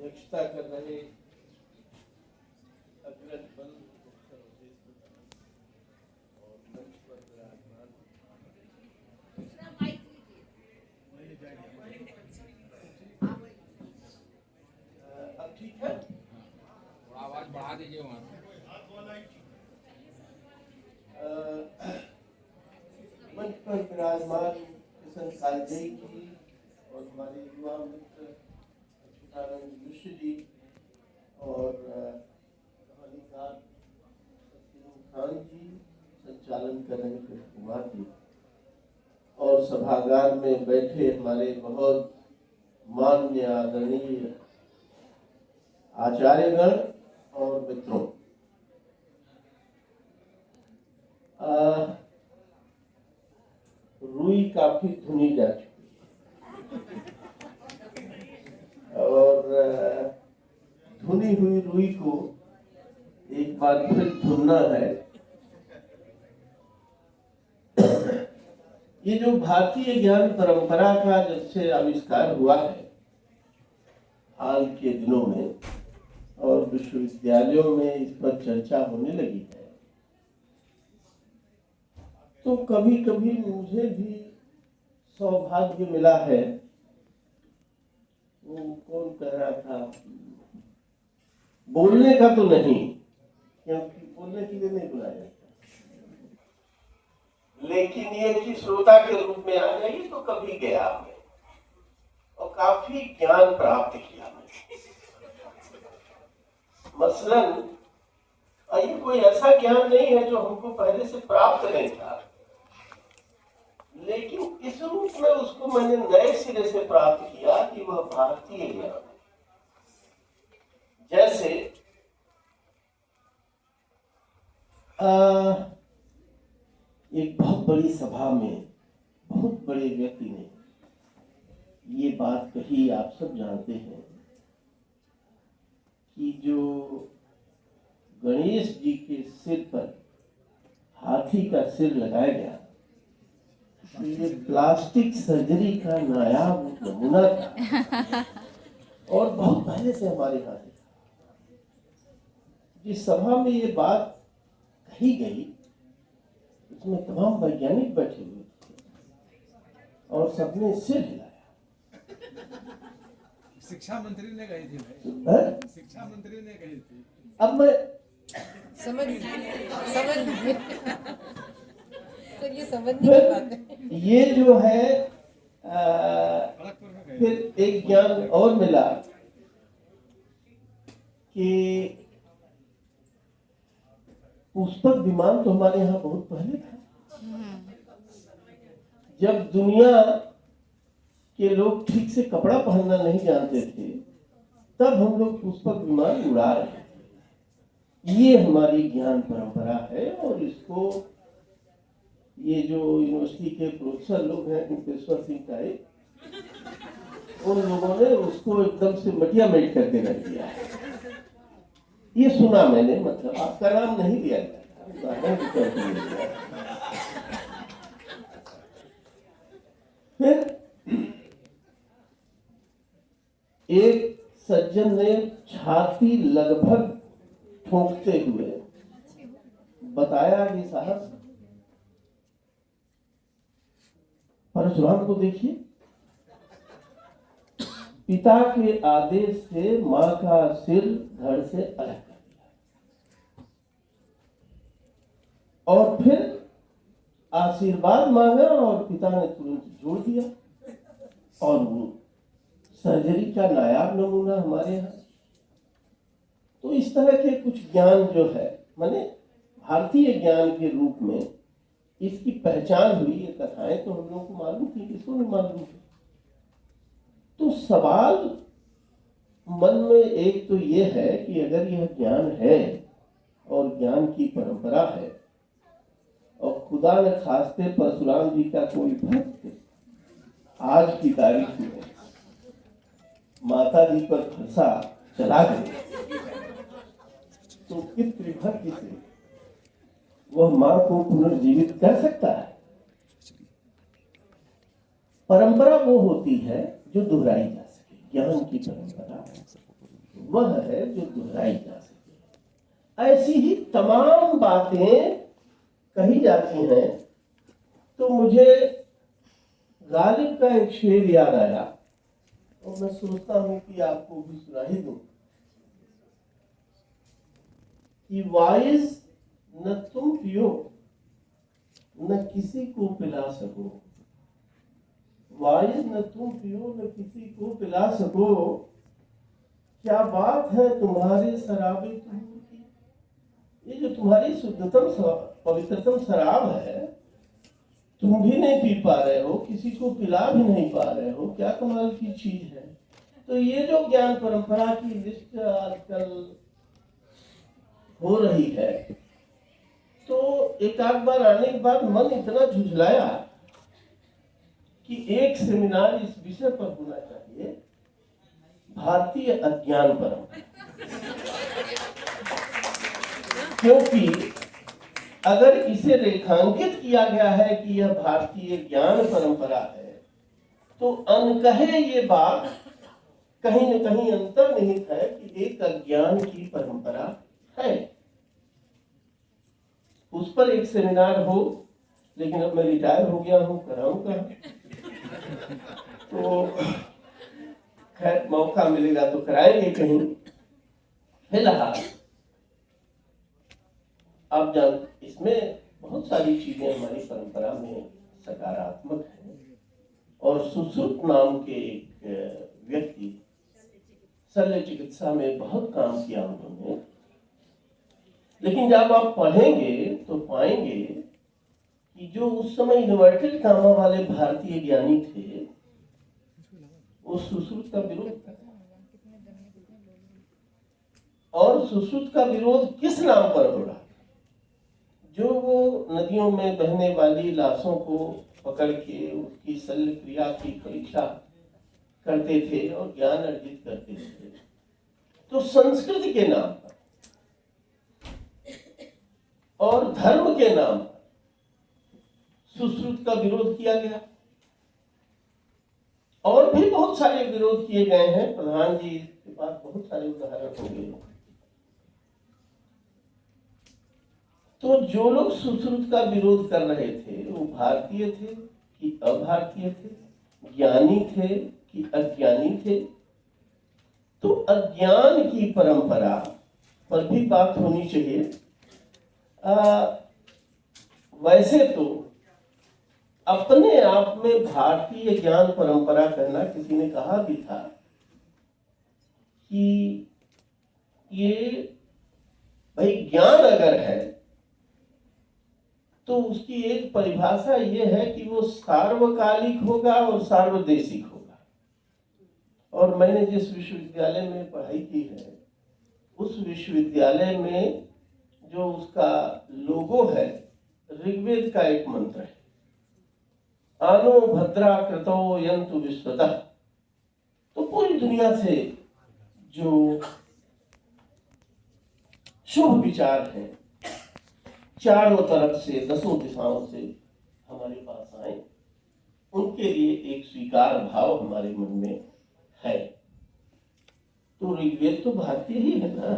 अध्यक्षता कर रहे अग्रज बल और मंच पर विराजमान। अब ठीक है, आवाज बढ़ा दीजिए वहाँ से। मंच पर विराजमान किशन कालजई जी और हमारे युवा मित्र अच्युतानंद मिश्र जी और कहानीकार सतीश खान जी, संचालन कर रहे कृष्ण कुमार जी और सभागार में बैठे हमारे बहुत मान्य आदरणीय आचार्यगण और मित्रों, रुई काफी धुनी जा चुकी है और धुनी हुई रुई को एक बार फिर धुनना है। ये जो भारतीय ज्ञान परंपरा का जब से आविष्कार हुआ है हाल के दिनों में और विश्वविद्यालयों में इस पर चर्चा होने लगी है, तो कभी कभी मुझे भी सौभाग्य मिला है। वो कौन कह रहा था, बोलने का तो नहीं, क्योंकि बोलने के लिए नहीं बुलाया जाता, लेकिन ये कि श्रोता के रूप में आ जाइए तो कभी गया मैं और काफी ज्ञान प्राप्त किया मैंने। मसलन ये कोई ऐसा ज्ञान नहीं है जो हमको पहले से प्राप्त नहीं था, लेकिन इस रूप में उसको मैंने नए सिरे से प्राप्त किया कि वह भारतीय ज्ञान। जैसे एक बहुत बड़ी सभा में बहुत बड़े व्यक्ति ने ये बात कही, आप सब जानते हैं कि जो गणेश जी के सिर पर हाथी का सिर लगाया गया, तो ये प्लास्टिक सर्जरी का नायाब नमूना था और बहुत पहले से हमारे यहाँ से था। जिस सभा में ये बात कही गई उसमें तमाम वैज्ञानिक बैठे हुए थे और सबने सिर हिलाया। शिक्षा मंत्री ने कही थी भाई, शिक्षा मंत्री ने कही थी। अब मैं समझ तो ये समझ नहीं पाते। ये जो है फिर एक ज्ञान और मिला कि पुष्पक विमान तो हमारे यहाँ बहुत पहले था। जब दुनिया के लोग ठीक से कपड़ा पहनना नहीं जानते थे, तब हम लोग पुष्पक विमान उड़ा रहे थे। ये हमारी ज्ञान परंपरा है और इसको ये जो यूनिवर्सिटी के प्रोफेसर लोग हैं मुकेश्वर सिंह टाइप, उन लोगों ने उसको एकदम से मटिया मेट करके रख दिया है। ये सुना मैंने, मतलब आपका नाम नहीं दिया गया। फिर एक सज्जन ने छाती लगभग ठोंकते हुए बताया कि साहब परशुराम को देखिए, पिता के आदेश से मां का सिर धड़ से अलग कर दिया और फिर आशीर्वाद मांगा और पिता ने तुरंत जोड़ दिया और वो सर्जरी का नायाब नमूना हमारे यहाँ। तो इस तरह के कुछ ज्ञान जो है, माने भारतीय ज्ञान के रूप में इसकी पहचान हुई। ये कथाएं तो हम लोगों को मालूम थी, किसको नहीं मालूम थी। तो सवाल मन में एक तो ये है कि अगर यह ज्ञान है और ज्ञान की परंपरा है और खुदा ने खास्ते परशुराम जी का कोई भक्त आज की तारीख में माता जी पर फंसा चला गए, तो पितृभक्ति से वह मां को पुनर्जीवित कर सकता है। परंपरा वो होती है जो दोहराई जा सके, ज्ञान की परंपरा वह है जो दोहराई जा सके। ऐसी ही तमाम बातें कही जाती हैं। तो मुझे गालिब का एक शेर याद आया और मैं सोचता हूं कि आपको भी सुना ही दूं कि वाइज न तुम पियो न किसी को पिला सको, वाइज न तुम पियो न किसी को पिला सको, क्या बात है तुम्हारे शराबे तुहूर की। ये जो तुम्हारी शुद्धतम पवित्रतम शराब है, तुम भी नहीं पी पा रहे हो, किसी को पिला भी नहीं पा रहे हो, क्या कमाल की चीज है। तो ये जो ज्ञान परंपरा की लिस्ट आजकल हो रही है, तो एक आध बार आने के बाद मन इतना झुझलाया कि एक सेमिनार इस विषय पर होना चाहिए, भारतीय अज्ञान परंपरा। क्योंकि अगर इसे रेखांकित किया गया है कि यह भारतीय ज्ञान परंपरा है, तो अनकहे ये बात कहीं न कहीं अंतर्निहित है कि एक अज्ञान की परंपरा है। उस पर एक सेमिनार हो, लेकिन अब मैं रिटायर हो गया हूं, कराऊंगा। तो खैर मौका मिलेगा तो कराएंगे कहीं। फिलहाल आप जान, इसमें बहुत सारी चीजें हमारी परंपरा में सकारात्मक हैं। और सुश्रुत नाम के एक व्यक्ति शल्य चिकित्सा में बहुत काम किया उन्होंने, लेकिन जब आप पढ़ेंगे तो पाएंगे कि जो उस समय इन्वर्टेड कामा वाले भारतीय ज्ञानी थे, वो सुश्रुत का विरोध करते। और सुश्रुत का विरोध किस नाम पर हो रहा? जो वो नदियों में बहने वाली लाशों को पकड़ के उसकी शल्य क्रिया की परीक्षा करते थे और ज्ञान अर्जित करते थे, तो संस्कृति के नाम पर और धर्म के नाम पर सुश्रुत का विरोध किया गया। और भी बहुत सारे विरोध किए गए हैं। प्रधान जी के पास बहुत सारे उदाहरण होंगे। तो जो लोग सुश्रुत का विरोध कर रहे थे, वो भारतीय थे कि अभारतीय थे, ज्ञानी थे कि अज्ञानी थे? तो अज्ञान की परंपरा पर भी बात होनी चाहिए। वैसे तो अपने आप में भारतीय ज्ञान परंपरा करना, किसी ने कहा भी था कि ये भाई ज्ञान अगर है तो उसकी एक परिभाषा ये है कि वो सार्वकालिक होगा और सार्वदेशिक होगा। और मैंने जिस विश्वविद्यालय में पढ़ाई की है, उस विश्वविद्यालय में जो उसका लोगो है, ऋग्वेद का एक मंत्र है, आनो भद्रा कृतो यन्तु विश्वतः। तो पूरी दुनिया से जो शुभ विचार हैं, चारों तरफ से, दसों दिशाओं से हमारे पास आए, उनके लिए एक स्वीकार भाव हमारे मन में है। तो ऋग्वेद तो भारतीय ही है ना।